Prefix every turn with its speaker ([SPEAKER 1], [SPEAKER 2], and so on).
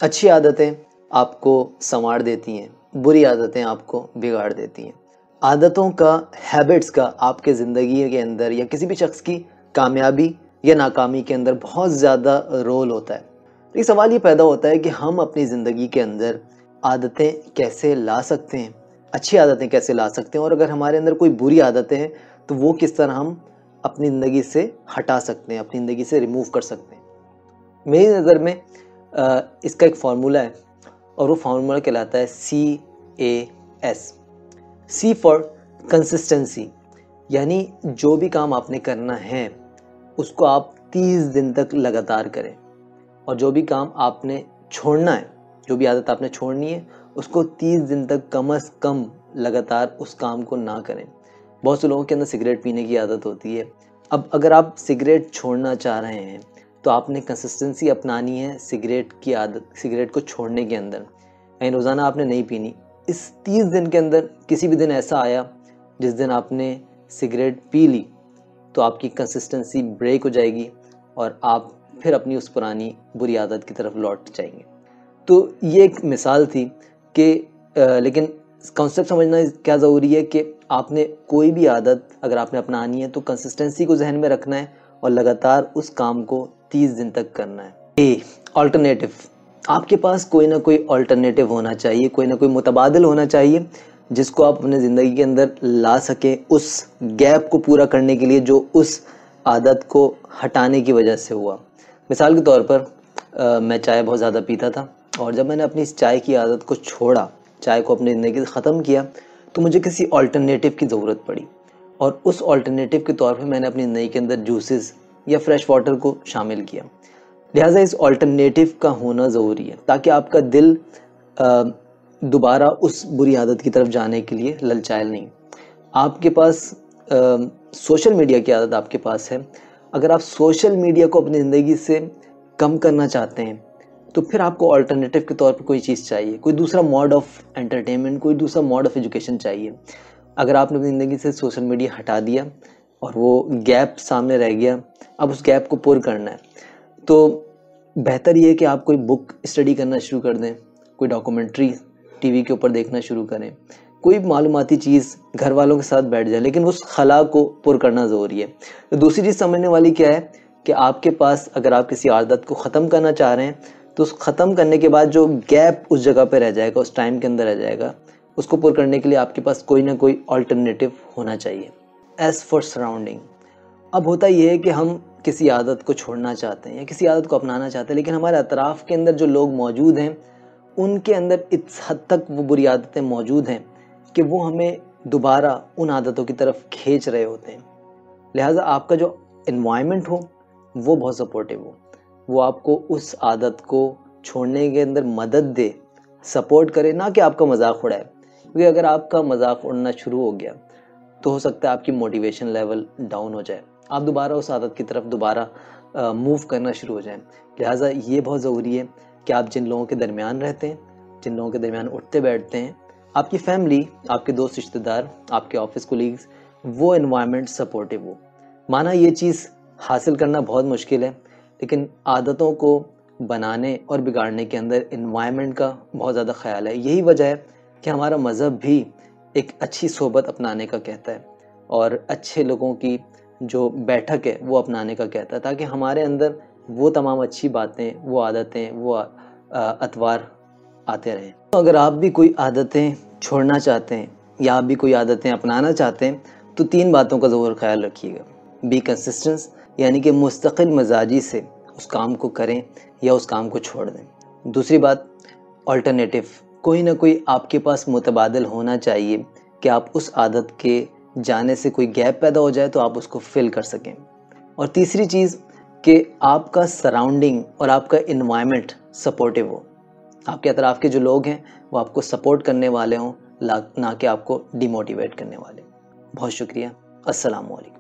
[SPEAKER 1] अच्छी आदतें आपको संवार देती हैं, बुरी आदतें आपको बिगाड़ देती हैं। आदतों का, हैबिट्स का आपके ज़िंदगी के अंदर या किसी भी शख्स की कामयाबी या नाकामी के अंदर बहुत ज़्यादा रोल होता है। तो ये सवाल ये पैदा होता है कि हम अपनी ज़िंदगी के अंदर आदतें कैसे ला सकते हैं, अच्छी आदतें कैसे ला सकते हैं, और अगर हमारे अंदर कोई बुरी आदतें हैं तो वो किस तरह हम अपनी ज़िंदगी से हटा सकते हैं, अपनी ज़िंदगी से रिमूव कर सकते हैं। मेरी नज़र में इसका एक फार्मूला है और वो फार्मूला कहलाता है CAS। C फॉर कंसिस्टेंसी, यानी जो भी काम आपने करना है उसको आप 30 दिन तक लगातार करें, और जो भी काम आपने छोड़ना है, जो भी आदत आपने छोड़नी है, उसको 30 दिन तक कम से कम लगातार उस काम को ना करें। बहुत से लोगों के अंदर सिगरेट पीने की आदत होती है। अब अगर आप सिगरेट छोड़ना चाह रहे हैं तो आपने कंसिस्टेंसी अपनानी है सिगरेट की आदत, सिगरेट को छोड़ने के अंदर। यानी रोज़ाना आपने नहीं पीनी। इस 30 दिन के अंदर किसी भी दिन ऐसा आया जिस दिन आपने सिगरेट पी ली तो आपकी कंसिस्टेंसी ब्रेक हो जाएगी और आप फिर अपनी उस पुरानी बुरी आदत की तरफ लौट जाएंगे। तो ये एक मिसाल थी कि लेकिन कॉन्सेप्ट समझना क्या ज़रूरी है कि आपने कोई भी आदत अगर आपने अपनानी है तो कंसिस्टेंसी को जहन में रखना है और लगातार उस काम को 30 दिन तक करना है। ऑल्टरनेटिव, आपके पास कोई ना कोई ऑल्टरनेटिव होना चाहिए, कोई ना कोई मुतबादिल होना चाहिए जिसको आप अपने ज़िंदगी के अंदर ला सकें, उस गैप को पूरा करने के लिए जो उस आदत को हटाने की वजह से हुआ। मिसाल के तौर पर मैं चाय बहुत ज़्यादा पीता था, और जब मैंने अपनी इस चाय की आदत को छोड़ा, चाय को अपनी ज़िंदगी से ख़त्म किया, तो मुझे किसी ऑल्टरनेटिव की ज़रूरत पड़ी, और उस ऑल्टरनेटिव के तौर पे मैंने अपनी ज़िंदगी के अंदर जूसेस या फ्रेश वाटर को शामिल किया। लिहाजा इस ऑल्टरनेटिव का होना ज़रूरी है ताकि आपका दिल दोबारा उस बुरी आदत की तरफ जाने के लिए ललचाए नहीं। आपके पास सोशल मीडिया की आदत आपके पास है। अगर आप सोशल मीडिया को अपनी ज़िंदगी से कम करना चाहते हैं तो फिर आपको ऑल्टरनेटिव के तौर पर कोई चीज़ चाहिए, कोई दूसरा मोड ऑफ एंटरटेनमेंट, कोई दूसरा मोड ऑफ एजुकेशन चाहिए। अगर आपने अपनी ज़िंदगी से सोशल मीडिया हटा दिया और वो गैप सामने रह गया, अब उस गैप को पूरा करना है, तो बेहतर ये है कि आप कोई बुक स्टडी करना शुरू कर दें, कोई डॉक्यूमेंट्री टीवी के ऊपर देखना शुरू करें, कोई मालूमाती चीज़ घर वालों के साथ बैठ जाए, लेकिन उस खला को पुर करना ज़रूरी है। तो दूसरी चीज़ समझने वाली क्या है कि आपके पास अगर आप किसी आदत को ख़त्म करना चाह रहे हैं तो उस ख़त्म करने के बाद जो गैप उस जगह पे रह जाएगा, उस टाइम के अंदर रह जाएगा, उसको पुर करने के लिए आपके पास कोई ना कोई ऑल्टरनेटिव होना चाहिए। एज़ फॉर सराउंडिंग, अब होता ये है कि हम किसी आदत को छोड़ना चाहते हैं या किसी आदत को अपनाना चाहते हैं, लेकिन हमारे अतराफ़ के अंदर जो लोग मौजूद हैं उनके अंदर इस हद तक वो बुरी आदतें मौजूद हैं कि वो हमें दोबारा उन आदतों की तरफ खींच रहे होते हैं। लिहाजा आपका जो एनवायरनमेंट हो वो बहुत सपोर्टिव हो, वो आपको उस आदत को छोड़ने के अंदर मदद दे, सपोर्ट करे, ना कि आपका मजाक उड़ाए। क्योंकि अगर आपका मजाक उड़ना शुरू हो गया तो हो सकता है आपकी मोटिवेशन लेवल डाउन हो जाए, आप दोबारा उस आदत की तरफ दोबारा मूव करना शुरू हो जाएं। लिहाजा ये बहुत ज़रूरी है कि आप जिन लोगों के दरमियान रहते हैं, जिन लोगों के दरमियान उठते बैठते हैं, आपकी फैमिली, आपके दोस्त रिश्तेदार, आपके ऑफिस कोलीग्स, वो एनवायरनमेंट सपोर्टिव हो। माना ये चीज़ हासिल करना बहुत मुश्किल है, लेकिन आदतों को बनाने और बिगाड़ने के अंदर एनवायरनमेंट का बहुत ज़्यादा ख्याल है। यही वजह है कि हमारा मज़हब भी एक अच्छी सोबत अपनाने का कहता है और अच्छे लोगों की जो बैठक है वो अपनाने का कहता है, ताकि हमारे अंदर वो तमाम अच्छी बातें, वो आदतें, वो अतवार आते रहें। तो अगर आप भी कोई आदतें छोड़ना चाहते हैं या आप भी कोई आदतें अपनाना चाहते हैं तो 3 बातों का ज़रूर ख्याल रखिएगा। बी कंसिस्टेंस, यानी कि मुस्तकिल मजाजी से उस काम को करें या उस काम को छोड़ दें। दूसरी बात, ऑल्टरनेटिव, कोई ना कोई आपके पास मुतबादिल होना चाहिए कि आप उस आदत के जाने से कोई गैप पैदा हो जाए तो आप उसको फिल कर सकें। और तीसरी चीज़ कि आपका सराउंडिंग और आपका एनवायरनमेंट सपोर्टिव हो, आपके अतराफ़ के जो लोग हैं वो आपको सपोर्ट करने वाले हों, ना कि आपको डिमोटिवेट करने वाले। बहुत शुक्रिया। अस्सलाम वालेकुम।